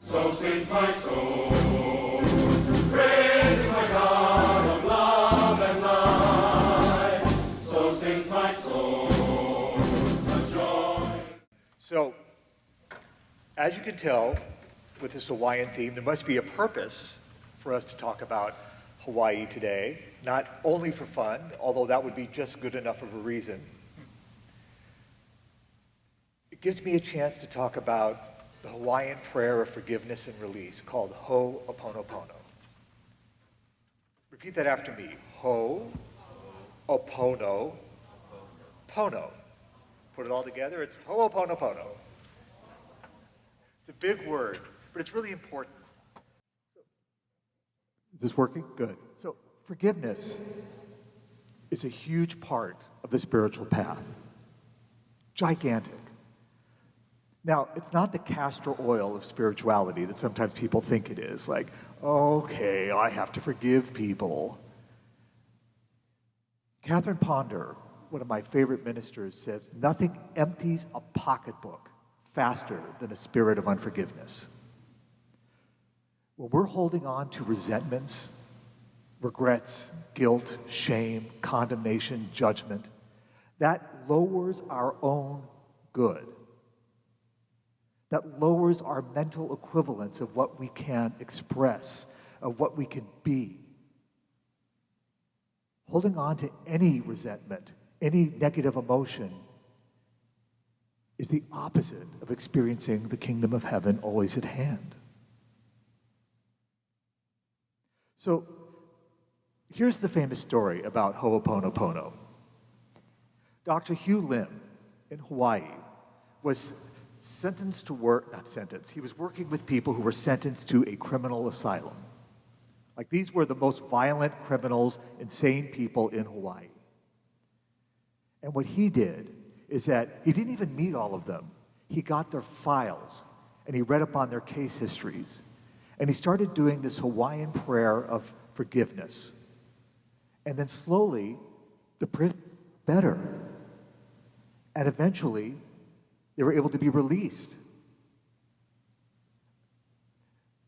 So sings my soul. Praise my God of love and life. So sings my soul. A joy. So, as you can tell, with this Hawaiian theme, there must be a purpose for us to talk about Hawaii today, not only for fun, although that would be just good enough of a reason. It gives me a chance to talk about the Hawaiian prayer of forgiveness and release called Ho'oponopono. Repeat that after me. Ho'opono, pono. Put it all together, it's Ho'oponopono. It's a big word, but it's really important. Is this working? Good. So forgiveness is a huge part of the spiritual path. Gigantic. Now, it's not the castor oil of spirituality that sometimes people think it is. Like, okay, I have to forgive people. Catherine Ponder, one of my favorite ministers, says, nothing empties a pocketbook faster than a spirit of unforgiveness. When we're holding on to resentments, regrets, guilt, shame, condemnation, judgment, that lowers our own good. That lowers our mental equivalence of what we can express, of what we can be. Holding on to any resentment, any negative emotion, is the opposite of experiencing the kingdom of heaven always at hand. So, here's the famous story about Ho'oponopono. Dr. Hugh Lim in Hawaii was sentenced to work, not sentenced, he was working with people who were sentenced to a criminal asylum. Like these were the most violent criminals, insane people in Hawaii. And what he did is that he didn't even meet all of them. He got their files and he read upon their case histories. And he started doing this Hawaiian prayer of forgiveness. And then slowly, the prison got better. And eventually, they were able to be released.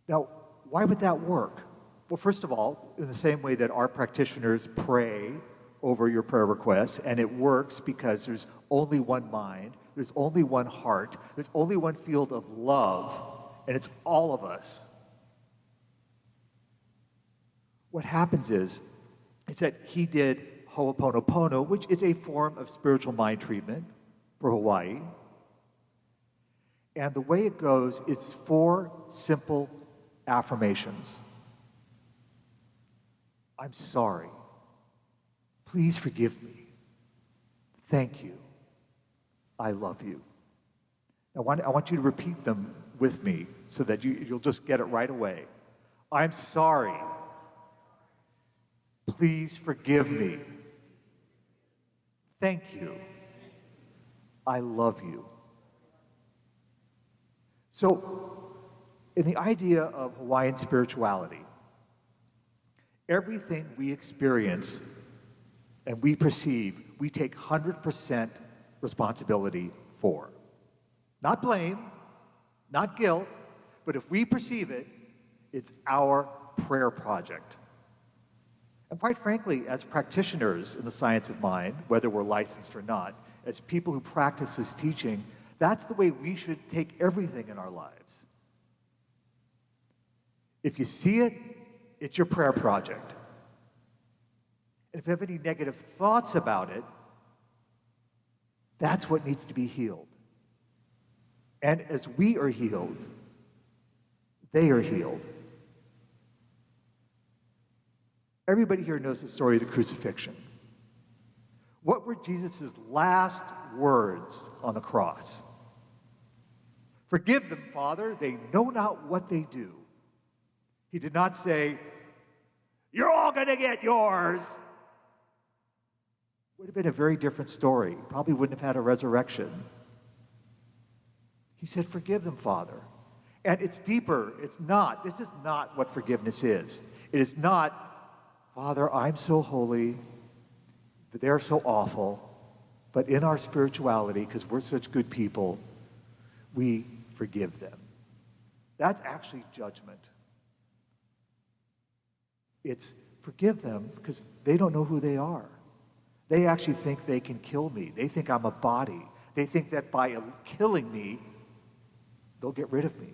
Now, why would that work? Well, first of all, in the same way that our practitioners pray over your prayer requests, and it works because there's only one mind, there's only one heart, there's only one field of love, and it's all of us. What happens is that he did Ho'oponopono, which is a form of spiritual mind treatment for Hawaii. And the way it goes is 4 simple affirmations. I'm sorry. Please forgive me. Thank you. I love you. Now, I want you to repeat them with me so that you'll just get it right away. I'm sorry. Please forgive me. Thank you. I love you. So, in the idea of Hawaiian spirituality, everything we experience and we perceive, we take 100% responsibility for. Not blame, not guilt, but if we perceive it, it's our prayer project. And quite frankly, as practitioners in the science of mind, whether we're licensed or not, as people who practice this teaching, that's the way we should take everything in our lives. If you see it, it's your prayer project. And if you have any negative thoughts about it, that's what needs to be healed. And as we are healed, they are healed. Everybody here knows the story of the crucifixion. What were Jesus' last words on the cross? Forgive them, Father, they know not what they do. He did not say, you're all going to get yours. Would have been a very different story. Probably wouldn't have had a resurrection. He said, forgive them, Father. And it's deeper. This is not what forgiveness is. It is not, Father, I'm so holy, but they're so awful. But in our spirituality, because we're such good people, we forgive them. That's actually judgment. It's forgive them because they don't know who they are. They actually think they can kill me. They think I'm a body. They think that by killing me, they'll get rid of me.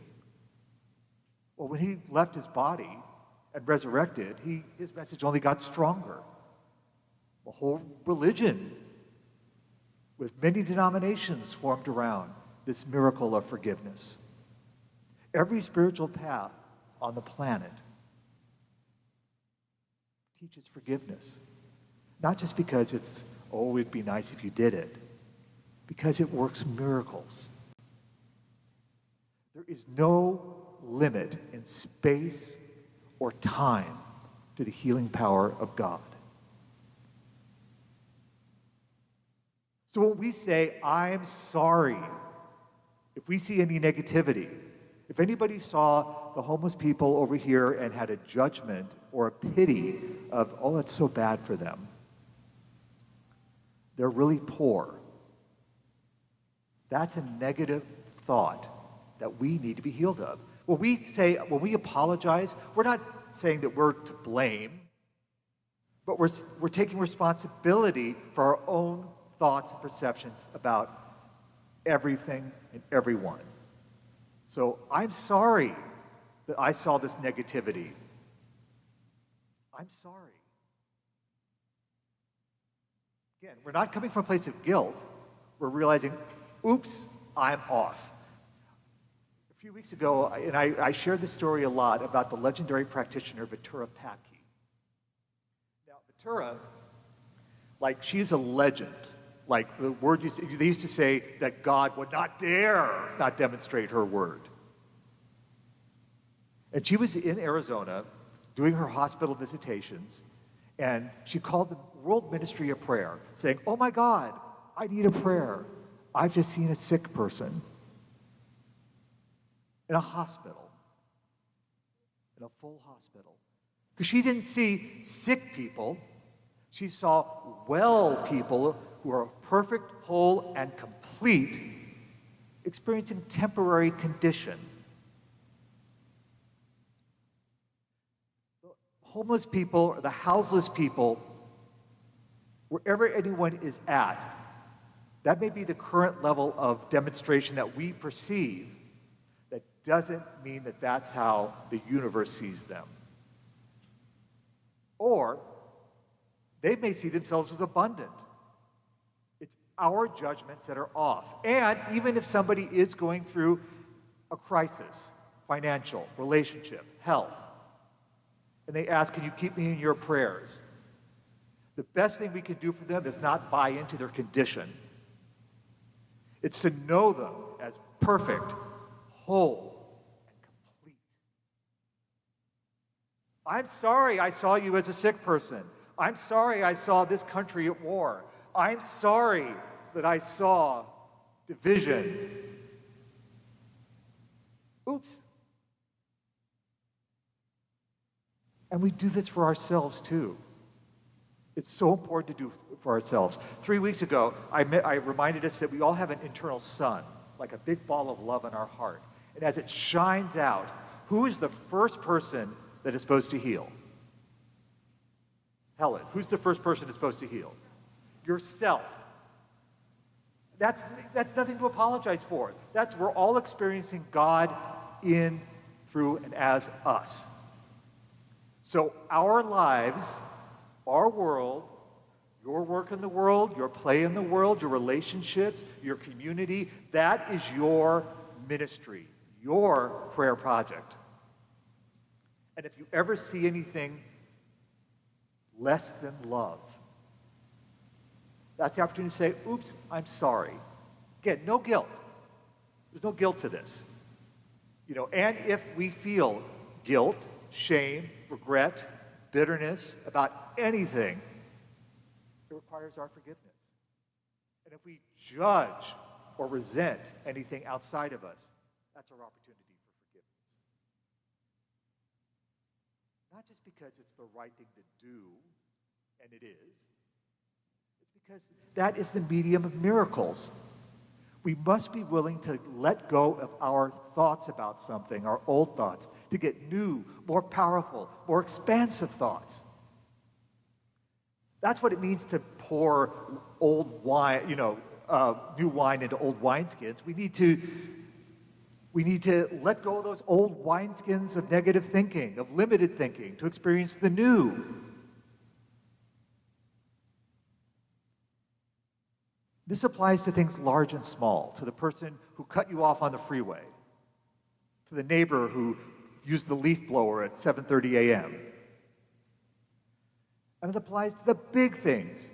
Well, when he left his body and resurrected, his message only got stronger. A whole religion with many denominations formed around this miracle of forgiveness. Every spiritual path on the planet teaches forgiveness. Not just because it's, oh, it'd be nice if you did it, because it works miracles. There is no limit in space or time to the healing power of God. So when we say, I'm sorry, if we see any negativity, if anybody saw the homeless people over here and had a judgment or a pity of, oh, that's so bad for them, they're really poor. That's a negative thought that we need to be healed of. When we apologize, we're not saying that we're to blame, but we're taking responsibility for our own thoughts and perceptions about everything and everyone. So I'm sorry that I saw this negativity. I'm sorry. Again, we're not coming from a place of guilt. We're realizing, oops, I'm off. A few weeks ago, and I shared this story a lot about the legendary practitioner Vitura Paki. Now, Vitura, she's a legend. The word they used to say that God would not dare not demonstrate her word. And she was in Arizona doing her hospital visitations, and she called the World Ministry of Prayer, saying, oh my God, I need a prayer. I've just seen a sick person in a hospital, in a full hospital. Because she didn't see sick people. She saw well people who are perfect, whole, and complete, experiencing temporary condition. The homeless people, or the houseless people, wherever anyone is at, that may be the current level of demonstration that we perceive. That doesn't mean that that's how the universe sees them. Or they may see themselves as abundant. It's our judgments that are off. And even if somebody is going through a crisis, financial, relationship, health, and they ask, can you keep me in your prayers? The best thing we can do for them is not buy into their condition. It's to know them as perfect, whole, and complete. I'm sorry I saw you as a sick person. I'm sorry I saw this country at war. I'm sorry that I saw division. Oops. And we do this for ourselves too. It's so important to do for ourselves. 3 weeks ago, I reminded us that we all have an internal sun, like a big ball of love in our heart. And as it shines out, who is the first person that is supposed to heal? Helen, who's the first person that's supposed to heal? Yourself. That's nothing to apologize for. We're all experiencing God in, through, and as us. So our lives, our world, your work in the world, your play in the world, your relationships, your community, that is your ministry, your prayer project. And if you ever see anything less than love, that's the opportunity to say, oops, I'm sorry. Again, no guilt. There's no guilt to this. And if we feel guilt, shame, regret, bitterness about anything, it requires our forgiveness. And if we judge or resent anything outside of us, that's our opportunity for forgiveness. Not just because it's the right thing to do, and it is. It's because that is the medium of miracles. We must be willing to let go of our thoughts about something, our old thoughts, to get new, more powerful, more expansive thoughts. That's what it means to pour old wine, new wine into old wineskins. We need to let go of those old wineskins of negative thinking, of limited thinking, to experience the new. This applies to things large and small, to the person who cut you off on the freeway, to the neighbor who used the leaf blower at 7:30 a.m. And it applies to the big things.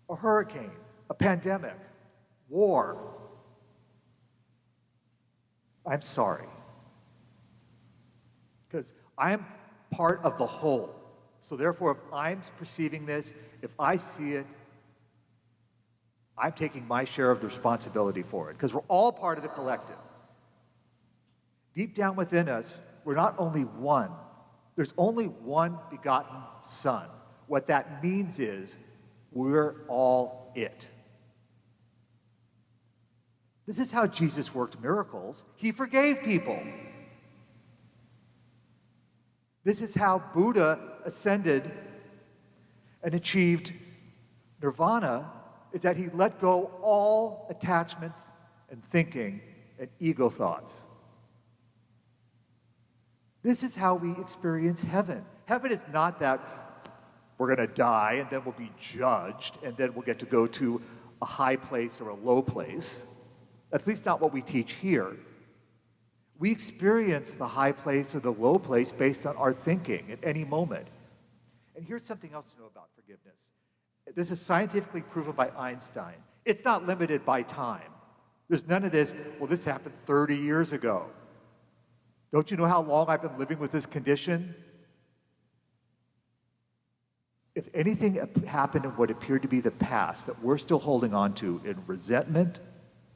A hurricane, a pandemic, war. I'm sorry. Because I'm part of the whole. So therefore, if I'm perceiving this, if I see it, I'm taking my share of the responsibility for it. Because we're all part of the collective. Deep down within us, we're not only one. There's only one begotten Son. What that means is we're all it. This is how Jesus worked miracles. He forgave people. This is how Buddha ascended and achieved nirvana, is that he let go all attachments and thinking and ego thoughts. This is how we experience heaven. Heaven is not that we're going to die and then we'll be judged and then we'll get to go to a high place or a low place. That's at least not what we teach here. We experience the high place or the low place based on our thinking at any moment. And here's something else to know about forgiveness. This is scientifically proven by Einstein. It's not limited by time. There's none of this, well, this happened 30 years ago. Don't you know how long I've been living with this condition? If anything happened in what appeared to be the past that we're still holding on to in resentment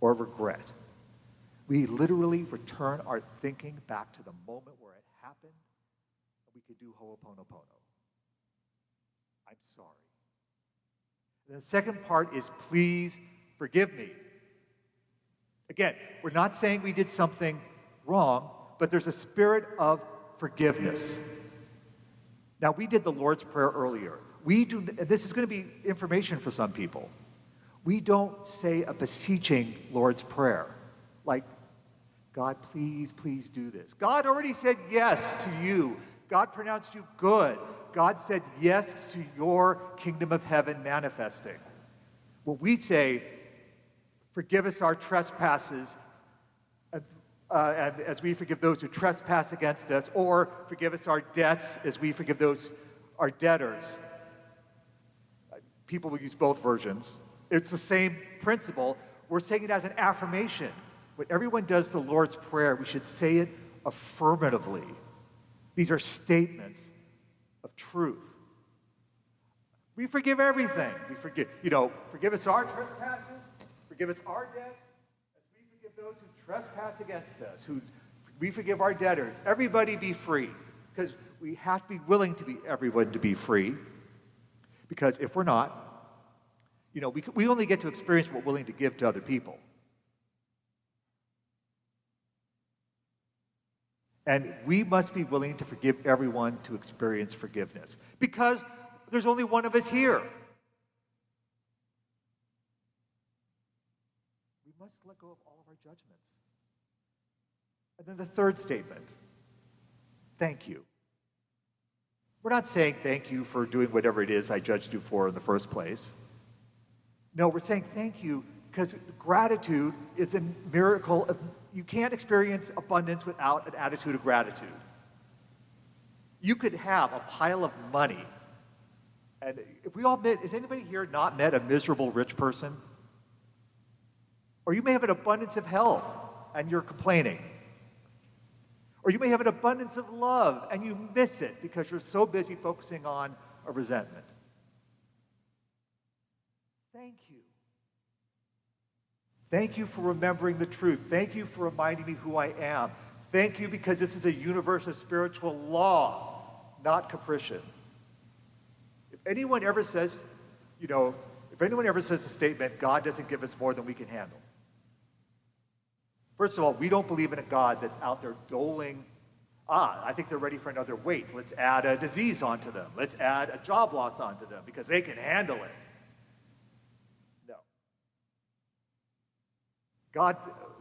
or regret, we literally return our thinking back to the moment where it happened, and we could do Ho'oponopono. I'm sorry. And the second part is, please forgive me. Again, we're not saying we did something wrong, but there's a spirit of forgiveness. Now, we did the Lord's Prayer earlier. This is going to be information for some people. We don't say a beseeching Lord's Prayer, like, God, please, please do this. God already said yes to you. God pronounced you good. God said yes to your kingdom of heaven manifesting. When we say, forgive us our trespasses, and as we forgive those who trespass against us, or forgive us our debts as we forgive those our debtors. People will use both versions. It's the same principle. We're saying it as an affirmation. When everyone does the Lord's Prayer, we should say it affirmatively. These are statements of truth. We forgive everything. We forgive us our trespasses, forgive us our debts, as we forgive those who trespass against us, we forgive our debtors. Everybody be free, because we have to be willing to be everyone to be free, because if we're not, we only get to experience what we're willing to give to other people. And we must be willing to forgive everyone to experience forgiveness, because there's only one of us here. We must let go of all of our judgments. And then the third statement, thank you. We're not saying thank you for doing whatever it is I judged you for in the first place. No, we're saying thank you because gratitude is a miracle. You can't experience abundance without an attitude of gratitude. You could have a pile of money, and if we all met, has anybody here not met a miserable rich person? Or you may have an abundance of health, and you're complaining. Or you may have an abundance of love, and you miss it because you're so busy focusing on a resentment. Thank you. Thank you for remembering the truth. Thank you for reminding me who I am. Thank you because this is a universe of spiritual law, not capricious. If anyone ever says, if if anyone ever says a statement, God doesn't give us more than we can handle. First of all, we don't believe in a God that's out there doling, I think they're ready for another weight. Let's add a disease onto them. Let's add a job loss onto them because they can handle it. No. God,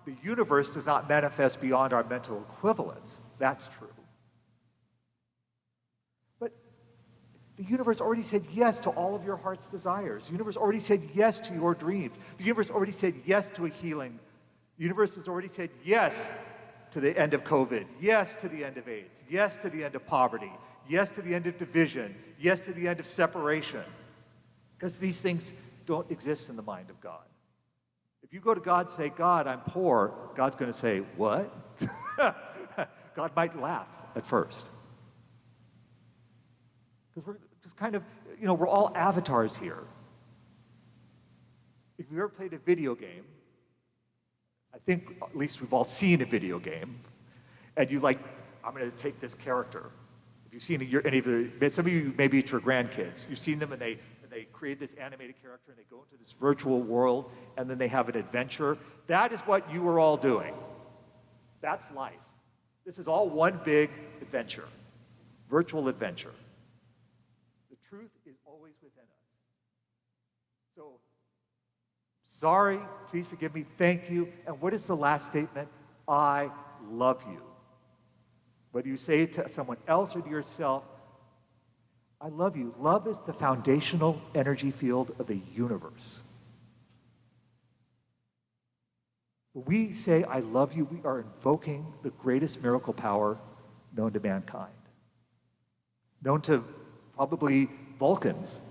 the universe does not manifest beyond our mental equivalence. That's true. But the universe already said yes to all of your heart's desires. The universe already said yes to your dreams. The universe already said yes to a healing. The universe has already said yes to the end of COVID, yes to the end of AIDS, yes to the end of poverty, yes to the end of division, yes to the end of separation. Because these things don't exist in the mind of God. If you go to God and say, God, I'm poor, God's going to say, what? God might laugh at first. Because we're just kind of, we're all avatars here. If you've ever played a video game, I think at least we've all seen a video game, and I'm going to take this character. If you've seen any of some of you, maybe it's your grandkids, you've seen them and they create this animated character and they go into this virtual world and then they have an adventure. That is what you are all doing. That's life. This is all one big adventure, virtual adventure. The truth is always within us. So, sorry, please forgive me, thank you. And what is the last statement? I love you. Whether you say it to someone else or to yourself, I love you. Love is the foundational energy field of the universe. When we say, I love you, we are invoking the greatest miracle power known to mankind, known to probably Vulcans.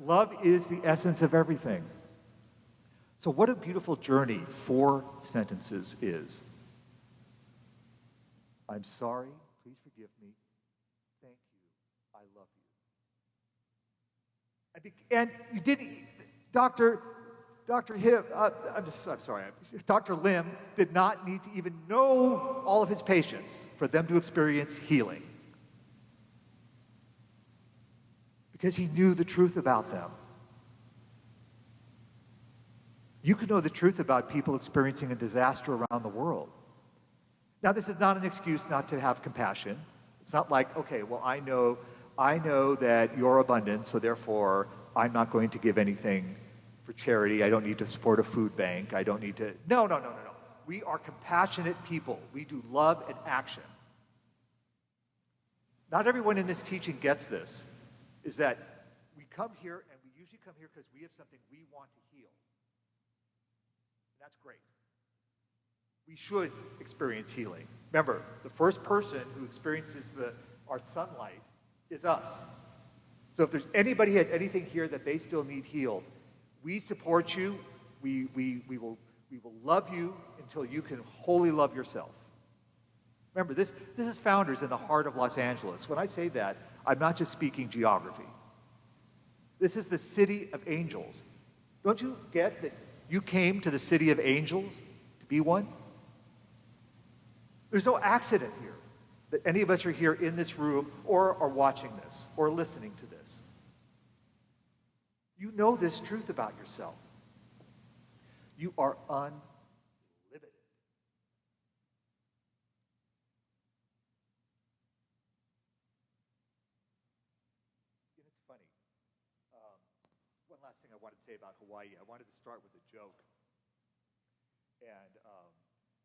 Love is the essence of everything. So what a beautiful journey 4 sentences is. I'm sorry, please forgive me, thank you, I love you. And you didn't, Dr. Lim did not need to even know all of his patients for them to experience healing. Because he knew the truth about them. You can know the truth about people experiencing a disaster around the world. Now, this is not an excuse not to have compassion. It's not like, okay, well, I know that you're abundant, so therefore I'm not going to give anything for charity. I don't need to support a food bank. I don't need to. No. We are compassionate people. We do love and action. Not everyone in this teaching gets this. Is that we come here, and we usually come here because we have something we want to heal. And that's great. We should experience healing. Remember, the first person who experiences our sunlight is us. So if there's anybody who has anything here that they still need healed, we support you. We will love you until you can wholly love yourself. Remember, this is Founders in the heart of Los Angeles. When I say that, I'm not just speaking geography. This is the city of angels. Don't you get that you came to the city of angels to be one? There's no accident here that any of us are here in this room or are watching this or listening to this. You know this truth about yourself. You are unlimited. And it's funny. One last thing I wanted to say about Hawaii. I wanted to start with a joke. And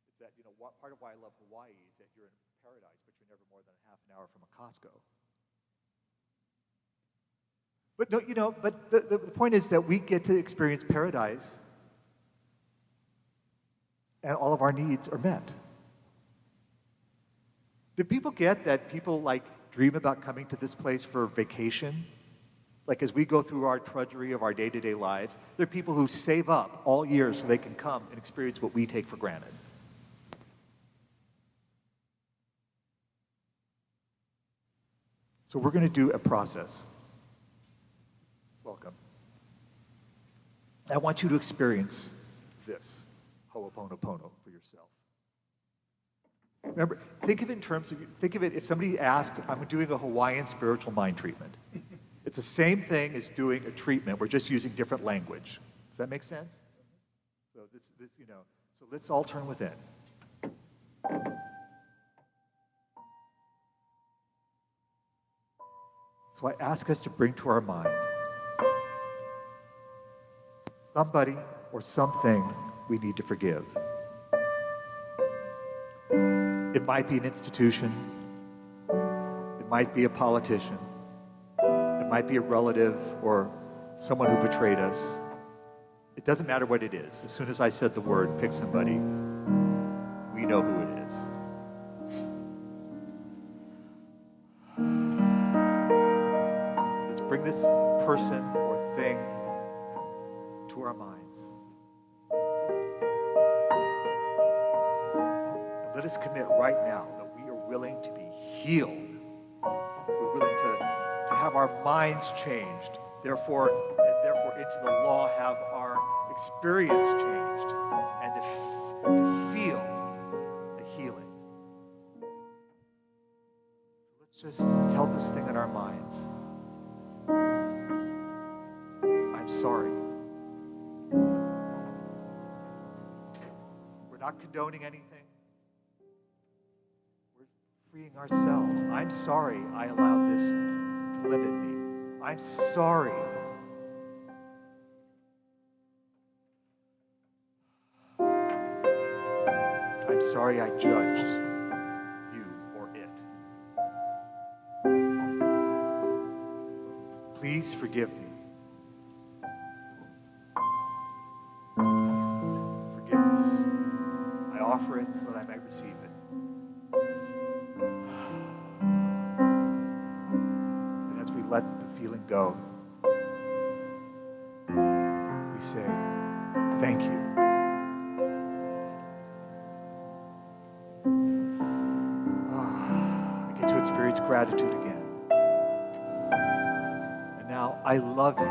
it's that, part of why I love Hawaii is that you're in paradise, but you're never more than a half an hour from a Costco. But no, but the point is that we get to experience paradise and all of our needs are met. Do people get that people dream about coming to this place for vacation? Like as we go through our drudgery of our day-to-day lives, there are people who save up all year so they can come and experience what we take for granted. So we're going to do a process. Welcome. I want you to experience this, Ho'oponopono, for yourself. Remember, think of it if somebody asked, I'm doing a Hawaiian spiritual mind treatment. It's the same thing as doing a treatment. We're just using different language. Does that make sense? So so let's all turn within. So I ask us to bring to our mind somebody or something we need to forgive. It might be an institution. It might be a politician. It might be a relative or someone who betrayed us. It doesn't matter what it is. As soon as I said the word, pick somebody, we know who it is. Let's bring this person or thing to our minds. And let us commit right now that we are willing to be healed. We're willing to have our minds changed. Therefore, into the law have our experience changed and to feel the healing. So let's just tell this thing in our minds. I'm sorry. We're not condoning anything. We're freeing ourselves. I'm sorry I allowed this to limit me. I'm sorry. I'm sorry I judged you or it. Please forgive me. Forgiveness. I offer it so that I may receive it. And as we let the feeling go, we say, thank you. Experience gratitude again. And now I love you.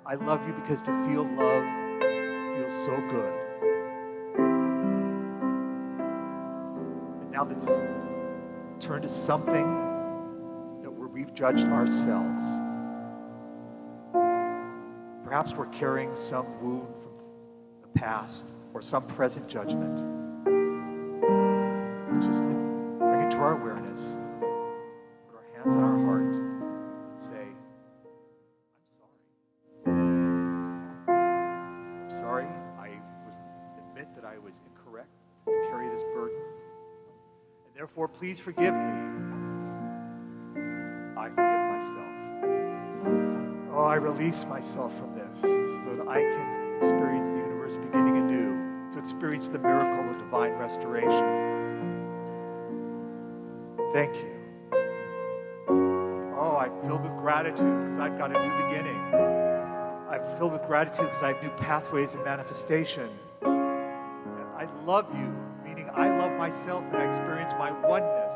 I love you because to feel love feels so good. And now let's turn to something that where we've judged ourselves. Perhaps we're carrying some wound from the past or some present judgment. Just bring it to our awareness, put our hands on our heart, and say, I'm sorry. I admit that I was incorrect to carry this burden. And therefore, please forgive me. I forgive myself. Oh, I release myself from this so that I can experience the universe beginning anew, to experience the miracle of divine restoration. Thank you. Oh, I'm filled with gratitude because I've got a new beginning. I'm filled with gratitude because I have new pathways of manifestation. And I love you, meaning I love myself and I experience my oneness